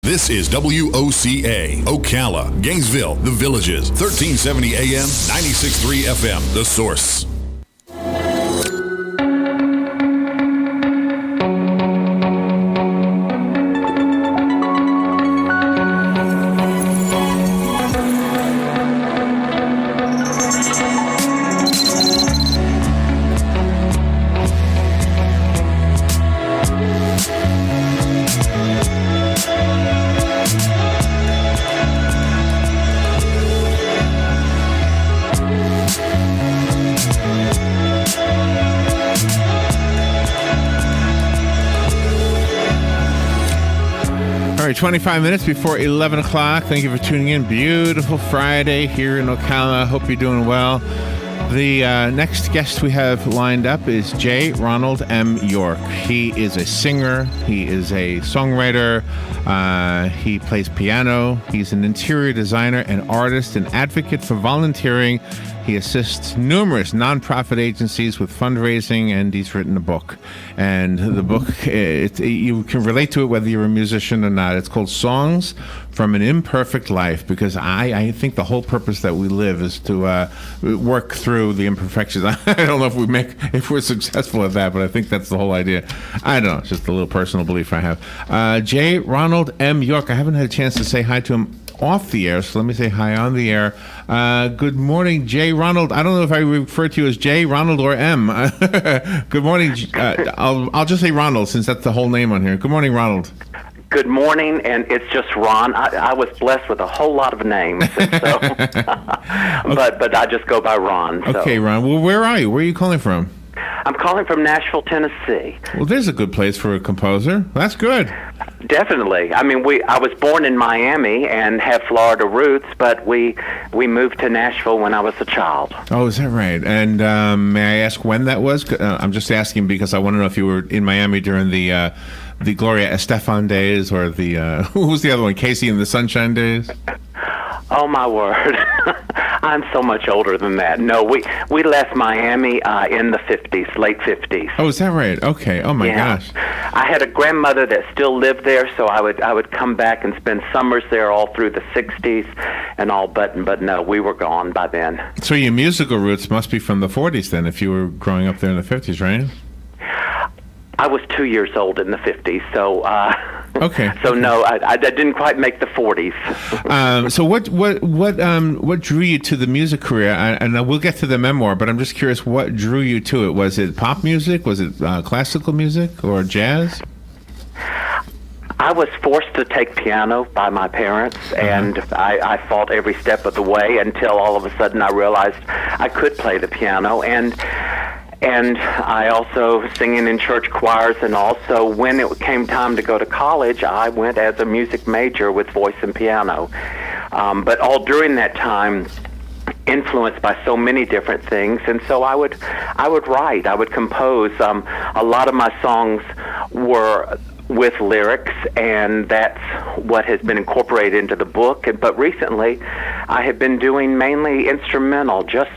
This is WOCA, Ocala, Gainesville, The Villages, 1370 AM, 96.3 FM, The Source. All right, 25 minutes before 11 o'clock. Thank you for tuning in. Beautiful Friday here in Ocala. Hope you're doing well. The next guest we have lined up is J. Ronald M. York. He is a singer. He is a songwriter. He plays piano. He's an interior designer, an artist, an advocate for volunteering. He assists numerous nonprofit agencies with fundraising, and he's written a book. And the book, you can relate to it whether you're a musician or not. It's called Songs from an Imperfect Life, because I think the whole purpose that we live is to work through the imperfections. I don't know if we're successful at that, but I think that's the whole idea. I don't know. It's just a little personal belief I have. J. Ronald M. York. I haven't had a chance to say hi to him off the air, so let me say hi on the air. Good morning, J. Ronald. I don't know if I refer to you as J. Ronald or M. Good morning. I'll just say Ronald, since that's the whole name on here. Good morning, Ronald. Good morning, and it's just Ron. I was blessed with a whole lot of names, and so, but I just go by Ron. So. Okay, Ron. Well, where are you? Where are you calling from? I'm calling from Nashville, Tennessee. Well, there's a good place for a composer. That's good. Definitely. I mean, I was born in Miami and have Florida roots, but we moved to Nashville when I was a child. Oh, is that right? And may I ask when that was? I'm just asking because I want to know if you were in Miami during the Gloria Estefan days, or the who was the other one? Casey and the Sunshine days? Oh, my word. I'm so much older than that. No, we left Miami in the 50s, late 50s. Oh, is that right? Okay. Oh, my gosh. I had a grandmother that still lived there, so I would come back and spend summers there all through the 60s and all, but no, we were gone by then. So your musical roots must be from the 40s then, if you were growing up there in the 50s, right? I was 2 years old in the 50s, so... Okay. So no, I didn't quite make the 40s. So what drew you to the music career? And we'll get to the memoir, but I'm just curious, what drew you to it? Was it pop music? Was it classical music or jazz? I was forced to take piano by my parents, and I fought every step of the way until all of a sudden I realized I could play the piano. And I also singing in church choirs, and also when it came time to go to college, I went as a music major with voice and piano. But all during that time, influenced by so many different things, and so I would write, I would compose. A lot of my songs were with lyrics, and that's what has been incorporated into the book. But recently, I have been doing mainly instrumental, just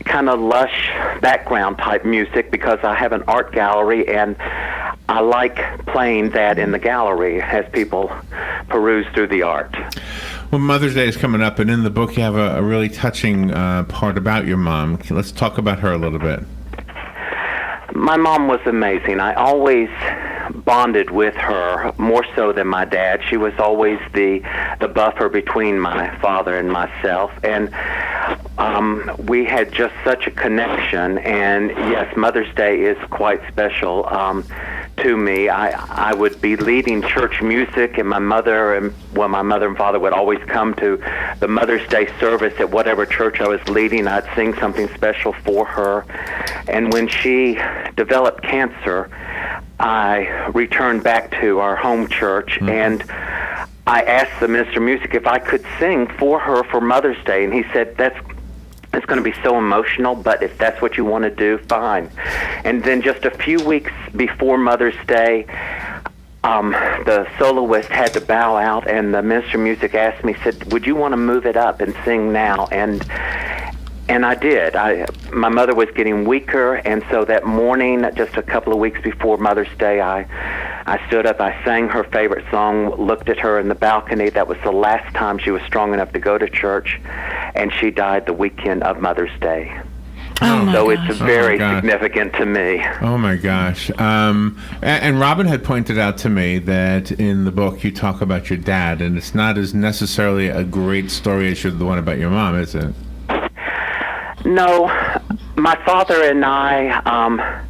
kind of lush background type music, because I have an art gallery, and I like playing that in the gallery as people peruse through the art. Well, Mother's Day is coming up, and in the book you have a really touching part about your mom. Let's talk about her a little bit. My mom was amazing. I always bonded with her more so than my dad. She was always the buffer between my father and myself, and we had just such a connection. And yes, Mother's Day is quite special to me. I would be leading church music, and my mother and father would always come to the Mother's Day service at whatever church I was leading. I'd sing something special for her. And when she developed cancer, I returned back to our home church, and I asked the minister of music if I could sing for her for Mother's Day, and he said, it's going to be so emotional, but if that's what you want to do, fine. And then just a few weeks before Mother's Day, the soloist had to bow out, and the minister of music asked me, said, would you want to move it up and sing now? And I did. My mother was getting weaker, and so that morning, just a couple of weeks before Mother's Day, I I stood up, I sang her favorite song, looked at her in the balcony. That was the last time she was strong enough to go to church, and she died the weekend of Mother's Day. So it's very significant to me. Oh my gosh. And Robin had pointed out to me that in the book you talk about your dad, and it's not as necessarily a great story as the one about your mom, is it? No. My father and I,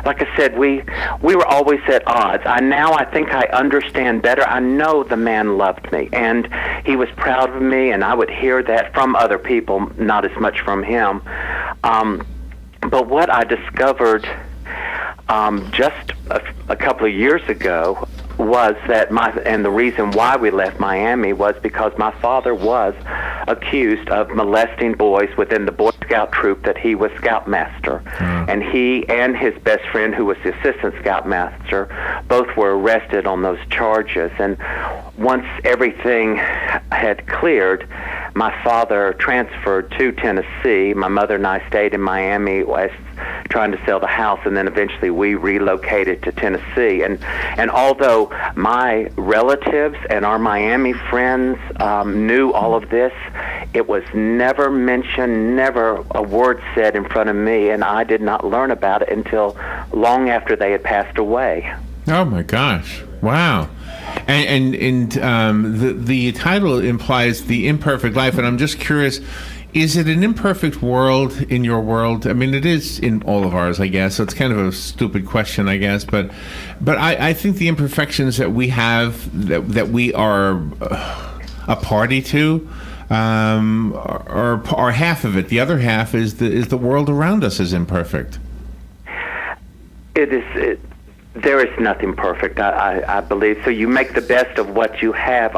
like I said, we were always at odds. I think I understand better. I know the man loved me, and he was proud of me, and I would hear that from other people, not as much from him. But what I discovered just a couple of years ago was that the reason why we left Miami was because my father was accused of molesting boys within the Boy Scout troop that he was scoutmaster. And he and his best friend, who was the assistant scoutmaster, both were arrested on those charges. And once everything had cleared, my father transferred to Tennessee. My mother and I stayed in Miami trying to sell the house, and then eventually we relocated to Tennessee. And although my relatives and our Miami friends knew all of this, it was never mentioned, never a word said in front of me, and I did not learn about it until long after they had passed away. Oh my gosh! Wow. And the title implies the imperfect life, and I'm just curious, is it an imperfect world in your world? I mean, it is in all of ours, I guess. So it's kind of a stupid question, I guess. But I think the imperfections that we have, that we are a party to, are half of it. The other half is the world around us is imperfect. There is nothing perfect, I believe. So you make the best of what you have.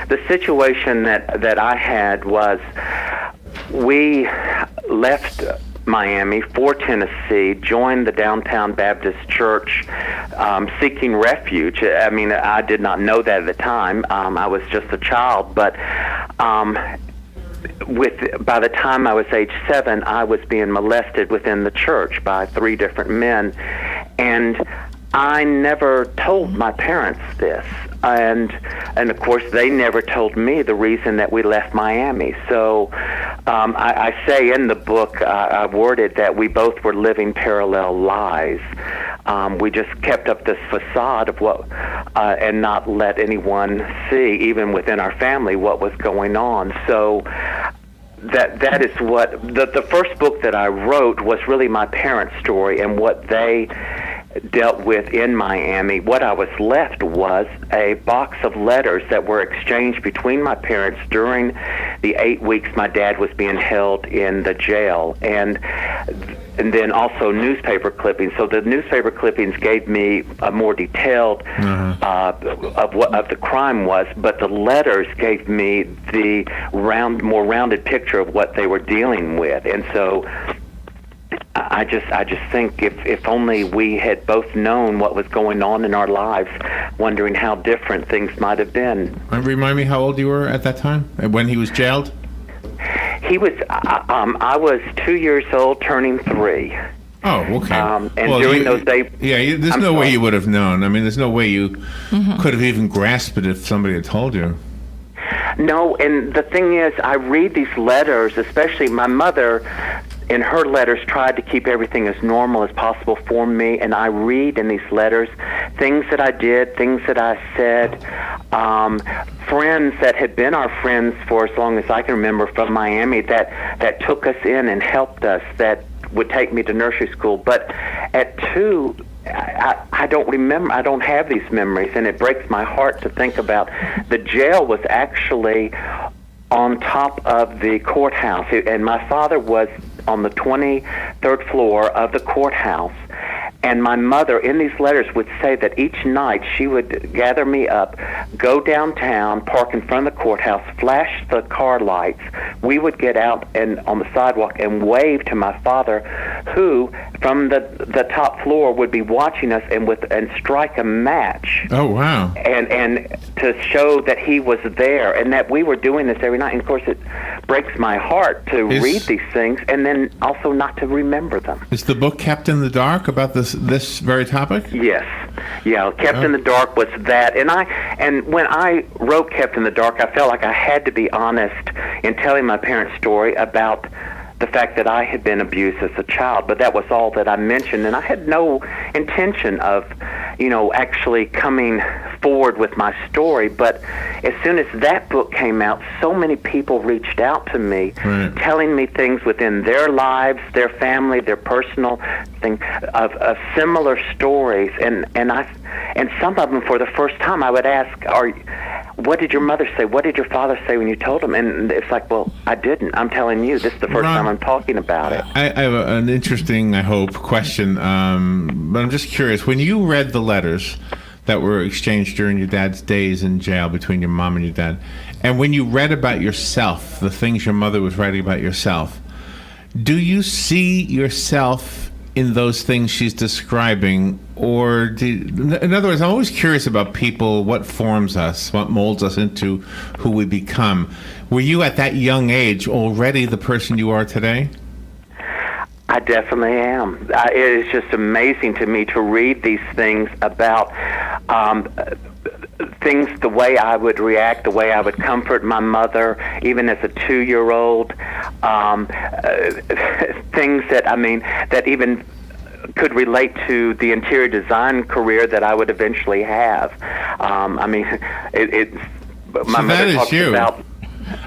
The situation that I had was, we left Miami for Tennessee, joined the Downtown Baptist Church, seeking refuge. I mean, I did not know that at the time. I was just a child, but by the time I was age 7, I was being molested within the church by 3 different men, and I never told my parents this, and of course they never told me the reason that we left Miami. So I say in the book, I worded that we both were living parallel lives. We just kept up this facade of what, and not let anyone see, even within our family, what was going on. So that is what the first book that I wrote was really my parents' story and what they dealt with in Miami. What I was left was a box of letters that were exchanged between my parents during the 8 weeks my dad was being held in the jail, and then also newspaper clippings. So the newspaper clippings gave me a more detailed of what the crime was, but the letters gave me the more rounded picture of what they were dealing with. And so I just think if only we had both known what was going on in our lives, wondering how different things might have been. Remind me how old you were at that time, when he was jailed? He was, I was 2 years old, turning 3. Oh, okay. And during those days... Yeah, there's no way you would have known. I mean, there's no way you could have even grasped it if somebody had told you. No, and the thing is, I read these letters, especially my mother, in her letters, tried to keep everything as normal as possible for me, and I read in these letters things that I did, things that I said, friends that had been our friends for as long as I can remember from Miami that took us in and helped us, that would take me to nursery school. But at 2, I don't remember. I don't have these memories, and it breaks my heart to think about. The jail was actually on top of the courthouse, and my father was on the 23rd floor of the courthouse. And my mother, in these letters, would say that each night she would gather me up, go downtown, park in front of the courthouse, flash the car lights. We would get out and on the sidewalk and wave to my father, who, from the top floor, would be watching us and strike a match. Oh, wow. And to show that he was there and that we were doing this every night. And, of course, it breaks my heart to read these things and then also not to remember them. Is the book kept in the dark about this very topic? Yes. Yeah, Kept in the Dark was that, and when I wrote Kept in the Dark, I felt like I had to be honest in telling my parents' story about the fact that I had been abused as a child, but that was all that I mentioned, and I had no intention of, actually coming forward with my story. But as soon as that book came out, so many people reached out to me, right, telling me things within their lives, their family, their personal thing of similar stories, and some of them, for the first time, I would ask, what did your mother say? What did your father say when you told them? And it's like, well, I didn't. I'm telling you, this is the first time I'm talking about it. I have an interesting, I hope, question, but I'm just curious. When you read the letters that were exchanged during your dad's days in jail between your mom and your dad, and when you read about yourself, the things your mother was writing about yourself, do you see yourself in those things she's describing? Or in other words, I'm always curious about people, what forms us, what molds us into who we become. Were you at that young age already the person you are today? I definitely am. It is just amazing to me to read these things about things, the way I would react, the way I would comfort my mother, even as a 2-year-old, things that even could relate to the interior design career that I would eventually have. My mother talks about.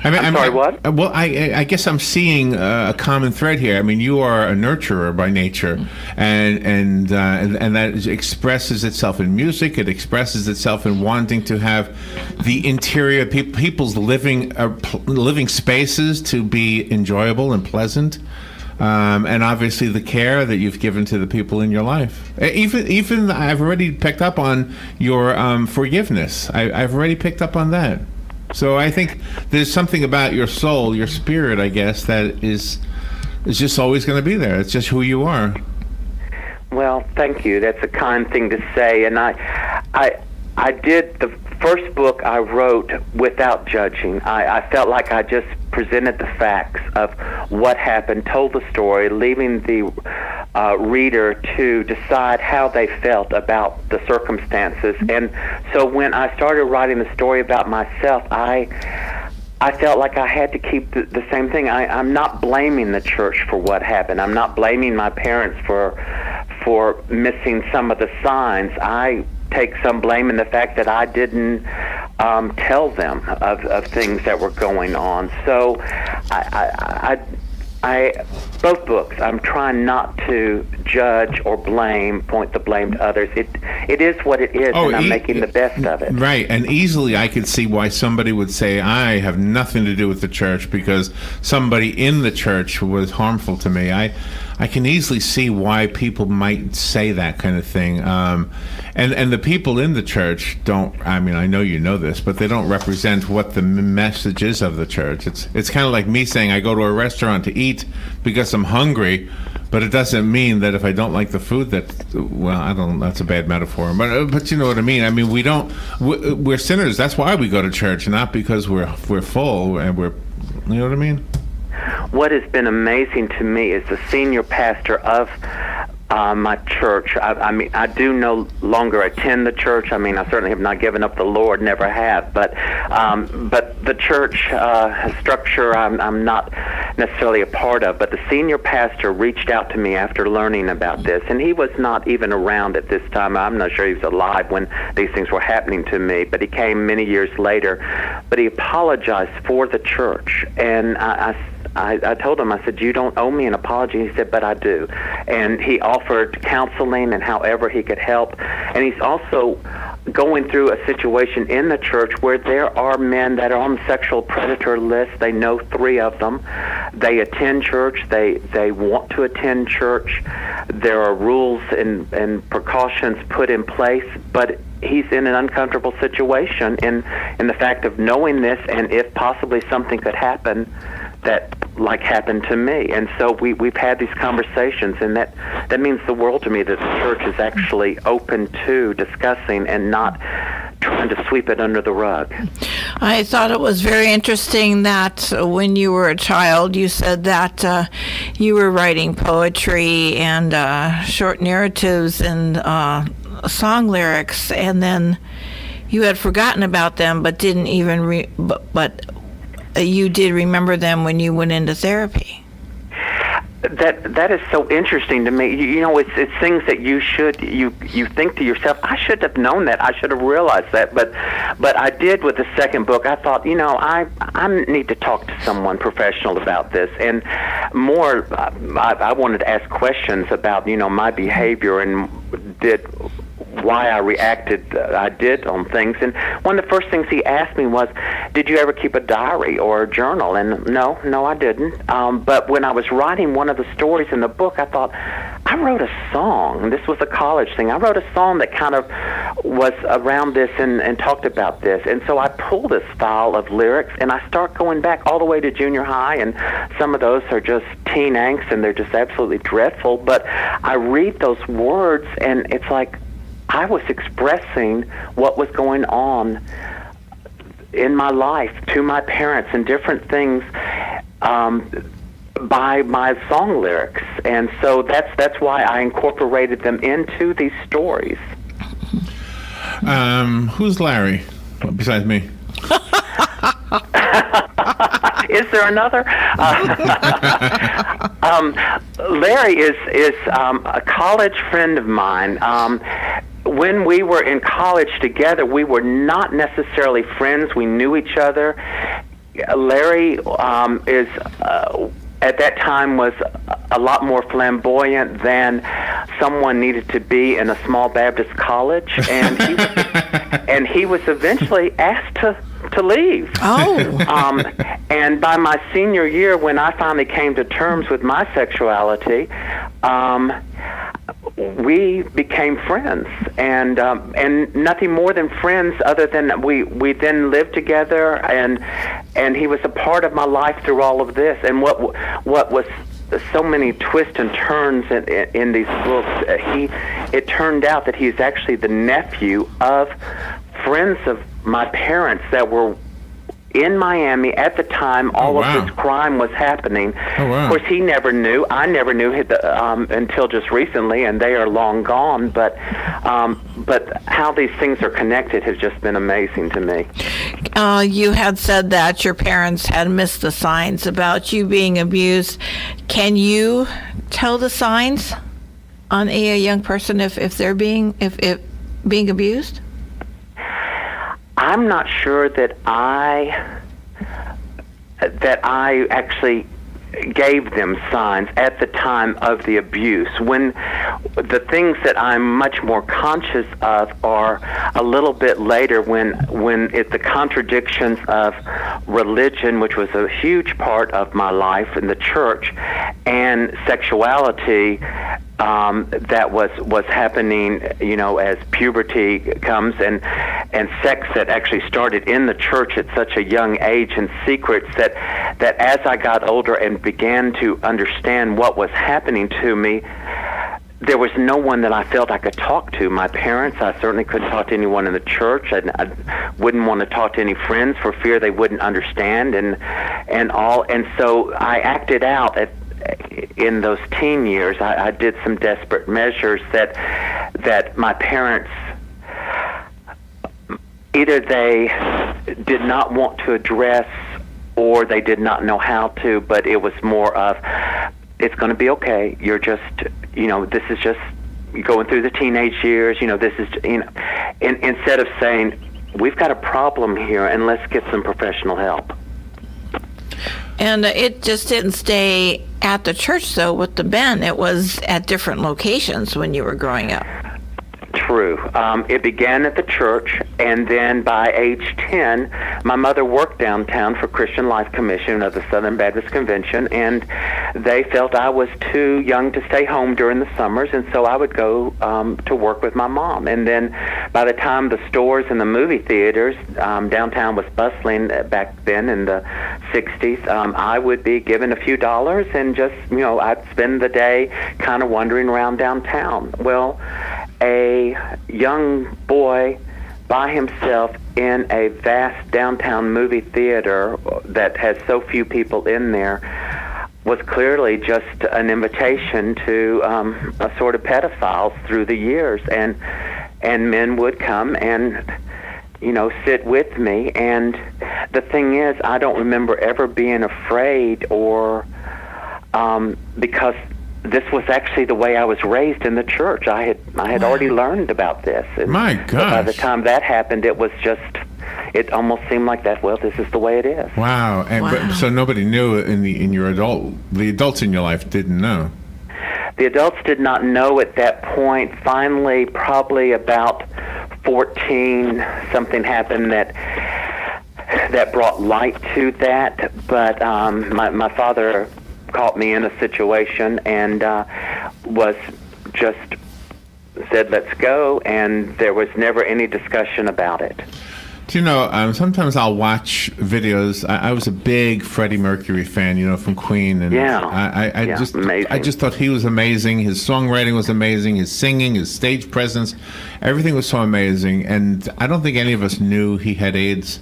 I'm sorry, what? Well, I guess I'm seeing a common thread here. I mean, you are a nurturer by nature, and that expresses itself in music. It expresses itself in wanting to have the interior people's living spaces to be enjoyable and pleasant. And obviously the care that you've given to the people in your life. Even I've already picked up on your forgiveness. I've already picked up on that. So I think there's something about your soul, your spirit, I guess, that is just always going to be there. It's just who you are. Well, thank you. That's a kind thing to say. And I did the first book I wrote without judging. I felt like I just presented the facts of what happened, told the story, leaving the reader to decide how they felt about the circumstances. And so when I started writing the story about myself, I felt like I had to keep the same thing. I'm not blaming the church for what happened. I'm not blaming my parents for missing some of the signs. I take some blame in the fact that I didn't tell them of things that were going on. So I both books, I'm trying not to judge or point the blame to others. It is what it is, and I'm making the best of it. Right, and easily I could see why somebody would say, I have nothing to do with the church because somebody in the church was harmful to me. I can easily see why people might say that kind of thing. And the people in the church I know you know this, but they don't represent what the message is of the church. It's kind of like me saying I go to a restaurant to eat because I'm hungry, but it doesn't mean that if I don't like the food that's a bad metaphor. But you know what I mean? I mean, we're sinners. That's why we go to church, not because we're full and you know what I mean? What has been amazing to me is the senior pastor of my church. I do no longer attend the church. I certainly have not given up the Lord, never have. But the church structure, I'm not necessarily a part of. But the senior pastor reached out to me after learning about this, and he was not even around at this time. I'm not sure he was alive when these things were happening to me. But he came many years later. But he apologized for the church, and I told him, I said, you don't owe me an apology. He said, but I do. And he offered counseling and however he could help. And he's also going through a situation in the church where there are men that are on the sexual predator list. They know 3 of them. They attend church. They want to attend church. There are rules and precautions put in place, but he's in an uncomfortable situation in the fact of knowing this, and if possibly something could happen that like happened to me. And so we've had these conversations, and that means the world to me that the church is actually open to discussing and not trying to sweep it under the rug. I thought it was very interesting that when you were a child, you said that you were writing poetry and short narratives and song lyrics, and then you had forgotten about them, but didn't even but you did remember them when you went into therapy. That is so interesting to me. You know, it's things that you think to yourself, I should have known that. I should have realized that. But I did with the second book. I thought, I need to talk to someone professional about this, and more. I wanted to ask questions about my behavior and why I reacted I did on things. And one of the first things he asked me was, did you ever keep a diary or a journal? And no, I didn't. But when I was writing one of the stories in the book, I thought, I wrote a song. This was a college thing. I wrote a song that kind of was around this and talked about this. And so I pulled this file of lyrics, and I start going back all the way to junior high, and some of those are just teen angst, and they're just absolutely dreadful. But I read those words, and it's like I was expressing what was going on in my life to my parents and different things by my song lyrics. And so that's why I incorporated them into these stories. Who's Larry besides me? Is there another? Larry is a college friend of mine. When we were in college together, we were not necessarily friends. We knew each other. Larry is at that time was a lot more flamboyant than someone needed to be in a small Baptist college, and he was eventually asked to leave. Oh. And by my senior year, when I finally came to terms with my sexuality, we became friends, and nothing more than friends. Other than we then lived together, and he was a part of my life through all of this. And what was so many twists and turns in these books, it turned out that he's actually the nephew of friends of my parents that were in Miami at the time all of this crime was happening. Oh, wow. Of course, he never knew. I never knew until just recently, and they are long gone. But how these things are connected has just been amazing to me. You had said that your parents had missed the signs about you being abused. Can you tell the signs on a young person if they're being abused? I'm not sure that I actually gave them signs at the time of the abuse. When the things that I'm much more conscious of are a little bit later, when the contradictions of religion, which was a huge part of my life in the church, and sexuality that was happening, as puberty comes, and sex that actually started in the church at such a young age, and secrets that as I got older and began to understand what was happening to me, there was no one that I felt I could talk to. My parents, I certainly couldn't talk to anyone in the church. I wouldn't want to talk to any friends for fear they wouldn't understand, and all. And so I acted out in those teen years. I did some desperate measures that my parents, either they did not want to address or they did not know how to, but it was more of, it's going to be okay. You're just, this is just going through the teenage years. This is, instead of saying, we've got a problem here and let's get some professional help. And it just didn't stay at the church, though, with the Ben. It was at different locations when you were growing up. True. It began at the church, and then by age 10, my mother worked downtown for Christian Life Commission of the Southern Baptist Convention, and they felt I was too young to stay home during the summers, and so I would go to work with my mom. And then by the time the stores and the movie theaters, downtown was bustling back then in the 60s, I would be given a few dollars and just, I'd spend the day kind of wandering around downtown. Well, a young boy by himself in a vast downtown movie theater that has so few people in there was clearly just an invitation to a sort of pedophiles through the years. And and men would come and, sit with me. And the thing is, I don't remember ever being afraid or because this was actually the way I was raised in the church. I had already learned about this. And My gosh. by the time that happened, it was just, it almost seemed like that, well, this is the way it is. Wow. And But, so nobody knew the adults in your life didn't know. The adults did not know at that point. Finally, probably about 14, something happened that brought light to that. But my father caught me in a situation and was just said, let's go, and there was never any discussion about it. Do you know, sometimes I'll watch videos. I was a big Freddie Mercury fan, from Queen. And I just thought he was amazing. His songwriting was amazing. His singing, his stage presence, everything was so amazing. And I don't think any of us knew he had AIDS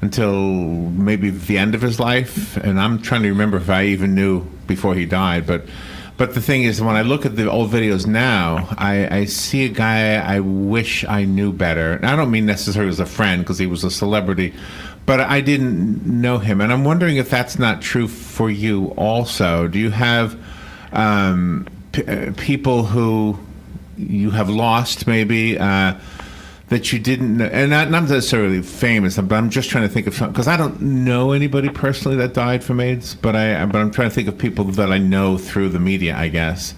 until maybe the end of his life. And I'm trying to remember if I even knew before he died. But the thing is, when I look at the old videos now, I see a guy I wish I knew better. And I don't mean necessarily as a friend, because he was a celebrity, but I didn't know him. And I'm wondering if that's not true for you also. Do you have people who you have lost maybe that you didn't know, and not necessarily famous, but I'm just trying to think of something, because I don't know anybody personally that died from AIDS, but I'm trying to think of people that I know through the media, I guess.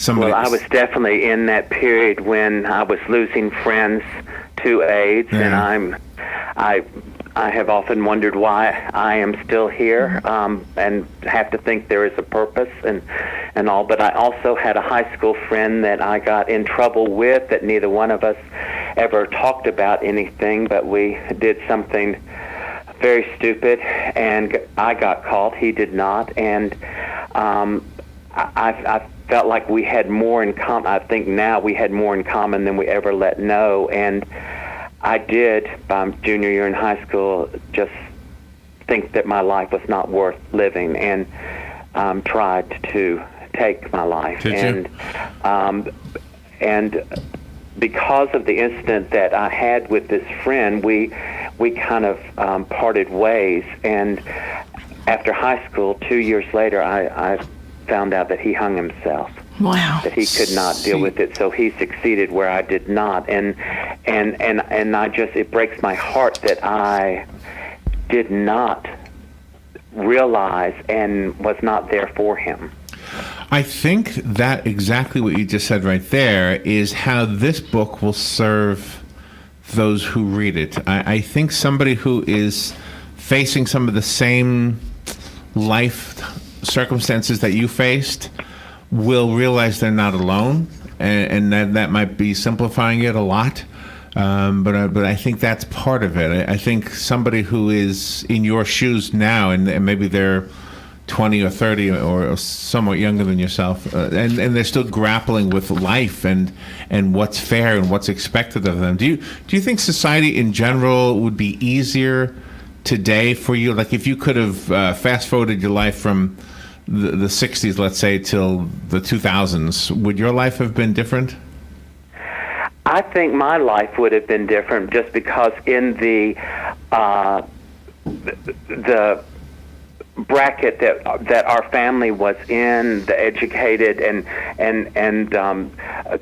Well, I was definitely in that period when I was losing friends to AIDS, and I have often wondered why I am still here, and have to think there is a purpose and all. But I also had a high school friend that I got in trouble with, that neither one of us ever talked about anything, but we did something very stupid, and I got caught. He did not, and I felt like we had more in common. I think now we had more in common than we ever let know, and I did, by junior year in high school, just think that my life was not worth living, and tried to take my life. Did you? And because of the incident that I had with this friend, we kind of parted ways. And after high school, 2 years later, I found out that he hung himself. Wow. That he could not deal with it, so he succeeded where I did not. And I just, it breaks my heart that I did not realize and was not there for him. I think that exactly what you just said right there is how this book will serve those who read it. I think somebody who is facing some of the same life circumstances that you faced will realize they're not alone, and that might be simplifying it a lot. But I think that's part of it. I think somebody who is in your shoes now, and maybe they're 20 or 30 or somewhat younger than yourself, and they're still grappling with life and what's fair and what's expected of them. Do you think society in general would be easier today for you? Like if you could have fast forwarded your life from the 60s, let's say, till the 2000s, would your life have been different? I think my life would have been different, just because in the bracket that our family was in, the educated and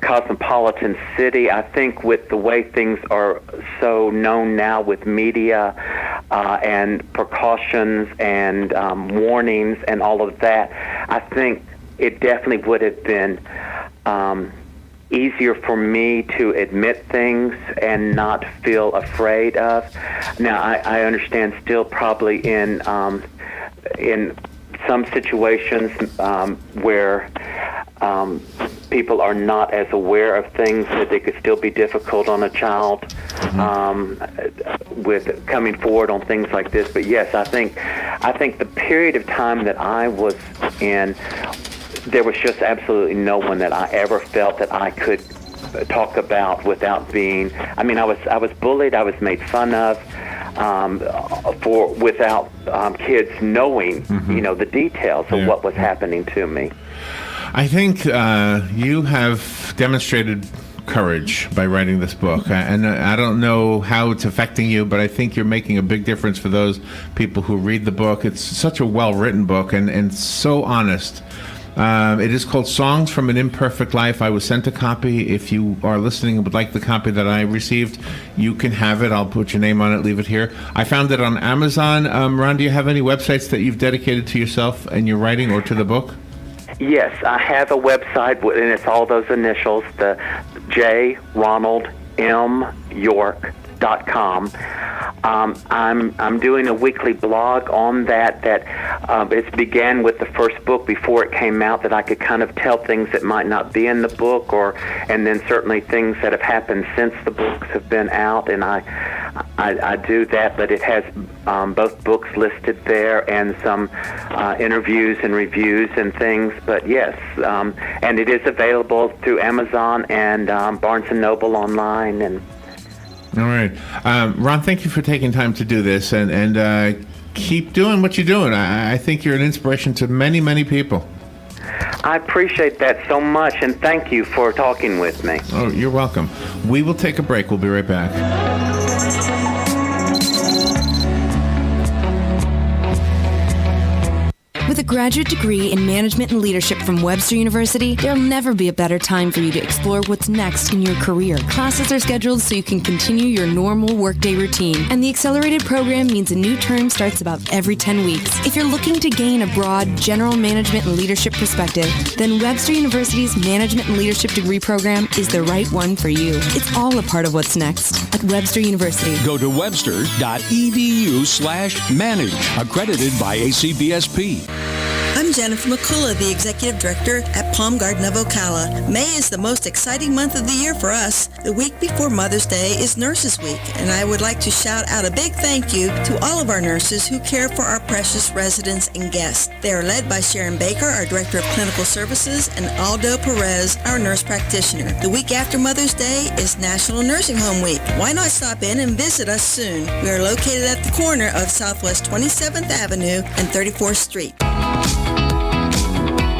cosmopolitan city, I think with the way things are so known now with media and precautions and warnings and all of that, I think it definitely would have been easier for me to admit things and not feel afraid of. Now, I understand still probably in some situations where people are not as aware of things, that they could still be difficult on a child with coming forward on things like this. But yes, I think the period of time that I was in, there was just absolutely no one that I ever felt that I could talk about without being. I mean, I was bullied. I was made fun of without kids knowing, the details of what was happening to me. I think you have demonstrated courage by writing this book. And I don't know how it's affecting you, but I think you're making a big difference for those people who read the book. It's such a well-written book and so honest. It is called Songs from an Imperfect Life. I was sent a copy. If you are listening and would like the copy that I received, you can have it. I'll put your name on it, leave it here. I found it on Amazon. Ron, do you have any websites that you've dedicated to yourself and your writing or to the book? Yes, I have a website, and it's all those initials, the J. Ronald M. York.com. I'm doing a weekly blog on that it began with the first book before it came out, that I could kind of tell things that might not be in the book, and then certainly things that have happened since the books have been out, and I do that, but it has both books listed there and some interviews and reviews and things. But yes, and it is available through Amazon and Barnes & Noble online. And all right. Ron, thank you for taking time to do this, and keep doing what you're doing. I think you're an inspiration to many, many people. I appreciate that so much, and thank you for talking with me. Oh, you're welcome. We will take a break. We'll be right back. With a graduate degree in management and leadership from Webster University, there'll never be a better time for you to explore what's next in your career. Classes are scheduled so you can continue your normal workday routine, and the accelerated program means a new term starts about every 10 weeks. If you're looking to gain a broad general management and leadership perspective, then Webster University's Management and Leadership degree program is the right one for you. It's all a part of what's next at Webster University. Go to webster.edu/manage, accredited by ACBSP. I'm Jennifer McCullough, the Executive Director at Palm Garden of Ocala. May is the most exciting month of the year for us. The week before Mother's Day is Nurses Week, and I would like to shout out a big thank you to all of our nurses who care for our precious residents and guests. They are led by Sharon Baker, our Director of Clinical Services, and Aldo Perez, our nurse practitioner. The week after Mother's Day is National Nursing Home Week. Why not stop in and visit us soon? We are located at the corner of Southwest 27th Avenue and 34th Street.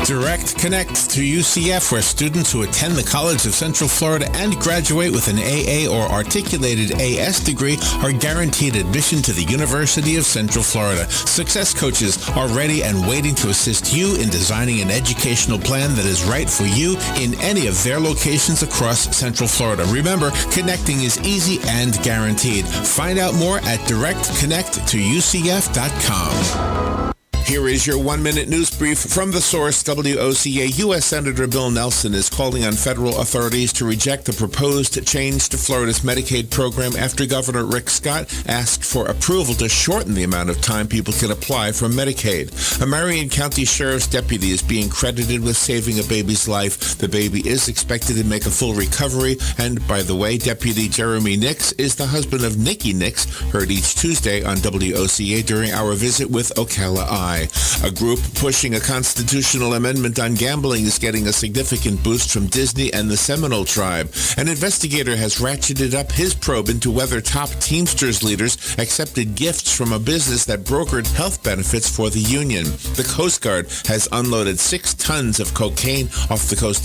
Direct connects to UCF, where students who attend the College of Central Florida and graduate with an AA or articulated AS degree are guaranteed admission to the University of Central Florida. Success coaches are ready and waiting to assist you in designing an educational plan that is right for you in any of their locations across Central Florida. Remember, connecting is easy and guaranteed. Find out more at directconnecttoUCF.com. Here is your one-minute news brief from the source, WOCA. U.S. Senator Bill Nelson is calling on federal authorities to reject the proposed change to Florida's Medicaid program after Governor Rick Scott asked for approval to shorten the amount of time people can apply for Medicaid. A Marion County Sheriff's deputy is being credited with saving a baby's life. The baby is expected to make a full recovery. And by the way, Deputy Jeremy Nix is the husband of Nikki Nix, heard each Tuesday on WOCA during our visit with Ocala Eye. A group pushing a constitutional amendment on gambling is getting a significant boost from Disney and the Seminole tribe. An investigator has ratcheted up his probe into whether top Teamsters leaders accepted gifts from a business that brokered health benefits for the union. The Coast Guard has unloaded 6 tons of cocaine off the coast